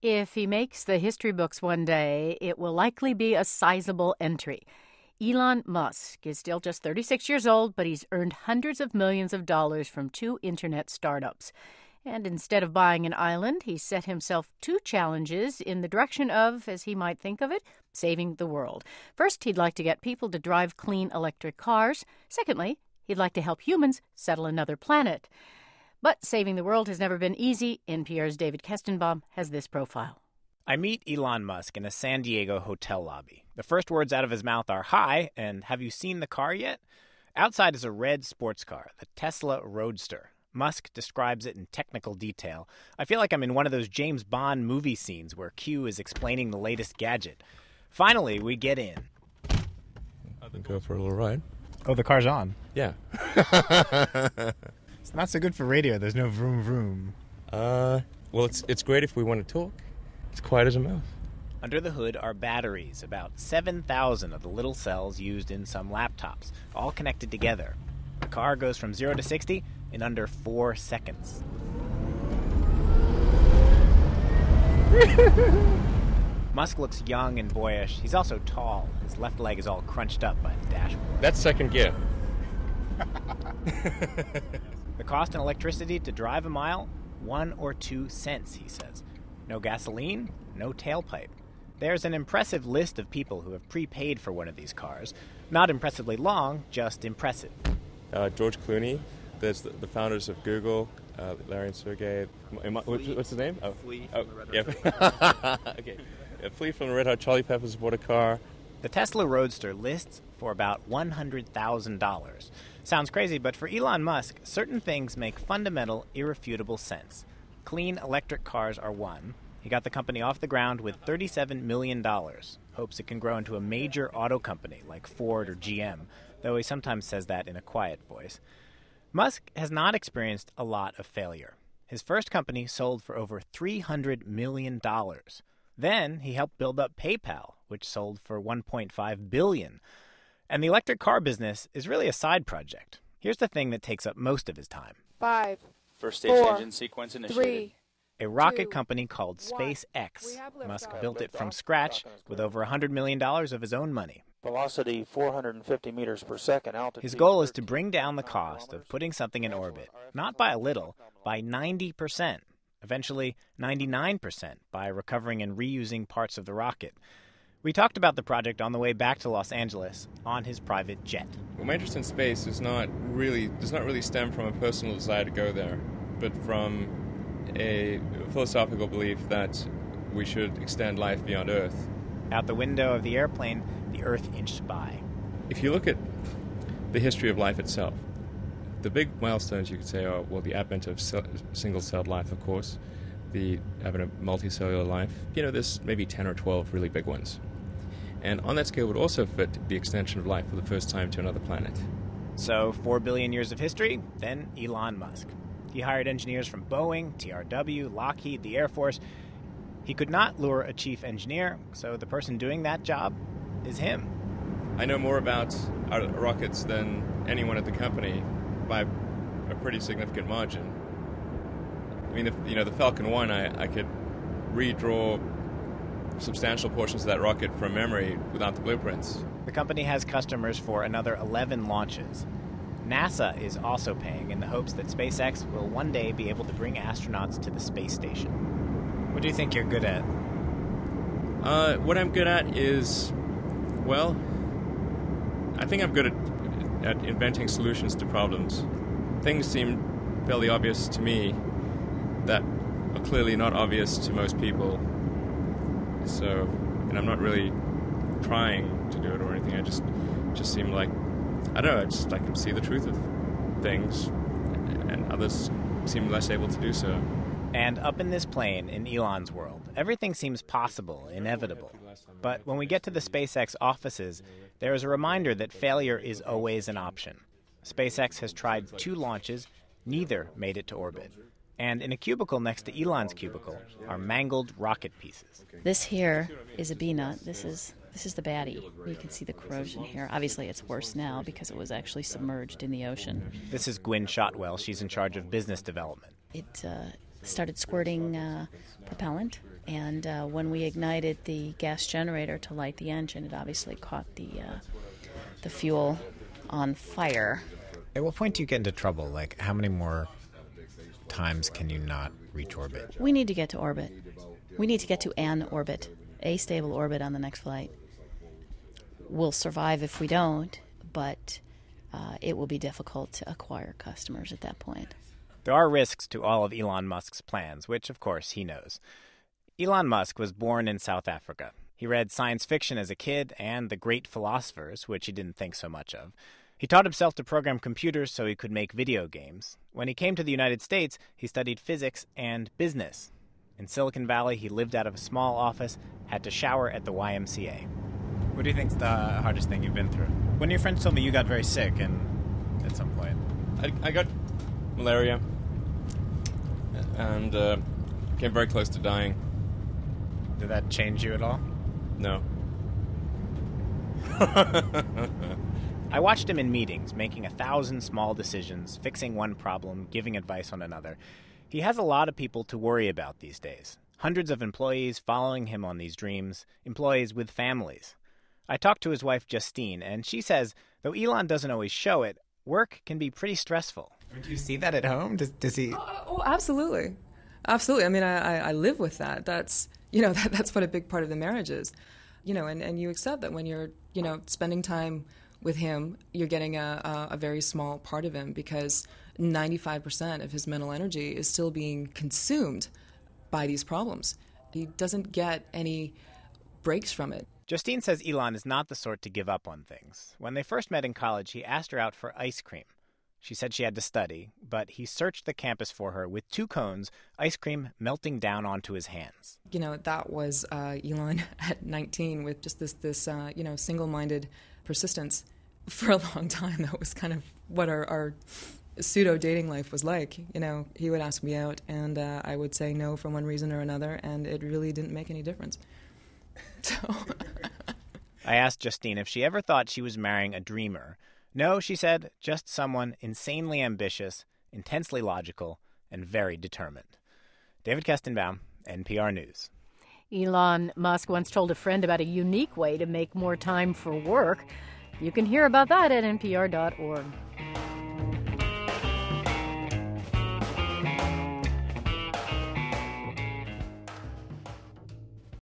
If he makes the history books one day, it will likely be a sizable entry. Elon Musk is still just 36 years old, but he's earned hundreds of millions of dollars from two internet startups. And instead of buying an island, he set himself two challenges in the direction of, as he might think of it, saving the world. First, he'd like to get people to drive clean electric cars. Secondly, he'd like to help humans settle another planet. But saving the world has never been easy. NPR's David Kestenbaum has this profile. I meet Elon Musk in a San Diego hotel lobby. The first words out of his mouth are, "Hi, and have you seen the car yet?" Outside is a red sports car, the Tesla Roadster. Musk describes it in technical detail. I feel like I'm in one of those James Bond movie scenes where Q is explaining the latest gadget. Finally, we get in. I'll go for a little ride. Oh, the car's on. Yeah. It's not so good for radio. There's no vroom vroom. Well, it's great if we want to talk. It's quiet as a mouse. Under the hood are batteries, about 7,000 of the little cells used in some laptops, all connected together. The car goes from 0 to 60 in under 4 seconds. Musk looks young and boyish. He's also tall. His left leg is all crunched up by the dashboard. That's second gear. The cost in electricity to drive a mile? 1 or 2 cents, he says. No gasoline, no tailpipe. There's an impressive list of people who have prepaid for one of these cars. Not impressively long, just impressive. George Clooney. There's the founders of Google, Larry and Sergey. What's his name? Flea from the Red Hot yeah. Okay. Flea from the Red Hot Chili Peppers bought a car. The Tesla Roadster lists for about $100,000. Sounds crazy, but for Elon Musk, certain things make fundamental, irrefutable sense. Clean electric cars are one. He got the company off the ground with $37 million. Hopes it can grow into a major auto company like Ford or GM, though he sometimes says that in a quiet voice. Musk has not experienced a lot of failure. His first company sold for over $300 million. Then he helped build up PayPal, which sold for $1.5 billion. And the electric car business is really a side project. Here's the thing that takes up most of his time. 5, First stage 4, engine sequence initiated. 3. A rocket 2, company called 1. SpaceX. We have Musk liftoff. built it from scratch with over $100 million of his own money. Velocity 450 meters per second. Altitude. His goal is to bring down the cost of putting something in orbit, not by a little, by 90%. Eventually, 99% by recovering and reusing parts of the rocket. We talked about the project on the way back to Los Angeles on his private jet. Well, my interest in space does not really stem from a personal desire to go there, but from a philosophical belief that we should extend life beyond Earth. Out the window of the airplane, the Earth inched by. If you look at the history of life itself, the big milestones you could say are, well, the advent of single-celled life, of course, the advent of multicellular life. There's maybe 10 or 12 really big ones. And on that scale would also fit the extension of life for the first time to another planet. So, 4 billion years of history, then Elon Musk. He hired engineers from Boeing, TRW, Lockheed, the Air Force. He could not lure a chief engineer, so the person doing that job is him. I know more about our rockets than anyone at the company by a pretty significant margin. I mean, the Falcon 1, I could redraw substantial portions of that rocket from memory without the blueprints. The company has customers for another 11 launches. NASA is also paying in the hopes that SpaceX will one day be able to bring astronauts to the space station. What do you think you're good at? What I'm good at is, well, I think I'm good at inventing solutions to problems. Things seem fairly obvious to me that are clearly not obvious to most people. So, and I'm not really trying to do it or anything. I just seem like, I don't know, I can see the truth of things, and others seem less able to do so. And up in this plane, in Elon's world, everything seems possible, inevitable. But when we get to the SpaceX offices, there is a reminder that failure is always an option. SpaceX has tried 2 launches, neither made it to orbit. And in a cubicle next to Elon's cubicle are mangled rocket pieces. This here is a B-nut. This is the baddie. You can see the corrosion here. Obviously, it's worse now because it was actually submerged in the ocean. This is Gwynne Shotwell. She's in charge of business development. It started squirting propellant. And when we ignited the gas generator to light the engine, it obviously caught the fuel on fire. At what point do you get into trouble? Like, how many more times can you not reach orbit? We need to get to orbit. We need to get to an orbit, a stable orbit on the next flight. We'll survive if we don't, but it will be difficult to acquire customers at that point. There are risks to all of Elon Musk's plans, which, of course, he knows. Elon Musk was born in South Africa. He read science fiction as a kid and the great philosophers, which he didn't think so much of. He taught himself to program computers so he could make video games. When he came to the United States, he studied physics and business. In Silicon Valley, he lived out of a small office, had to shower at the YMCA. What do you think's the hardest thing you've been through? One of your friends told me you got very sick at some point. I got malaria and came very close to dying. Did that change you at all? No. I watched him in meetings, making 1,000 small decisions, fixing one problem, giving advice on another. He has a lot of people to worry about these days. Hundreds of employees following him on these dreams, employees with families. I talked to his wife, Justine, and she says, though Elon doesn't always show it, work can be pretty stressful. Do you see that at home? Does he... Oh, absolutely. Absolutely. I mean, I live with that. That's, that's what a big part of the marriage is. And you accept that when you're, spending time with him, you're getting a very small part of him because 95% of his mental energy is still being consumed by these problems. He doesn't get any breaks from it. Justine says Elon is not the sort to give up on things. When they first met in college, he asked her out for ice cream. She said she had to study, but he searched the campus for her with 2 cones, ice cream melting down onto his hands. That was Elon at 19 with just this single-minded persistence. For a long time, that was kind of what our pseudo-dating life was like. He would ask me out, and I would say no for one reason or another, and it really didn't make any difference. So I asked Justine if she ever thought she was marrying a dreamer. No, she said, just someone insanely ambitious, intensely logical, and very determined. David Kestenbaum, NPR News. Elon Musk once told a friend about a unique way to make more time for work. You can hear about that at npr.org.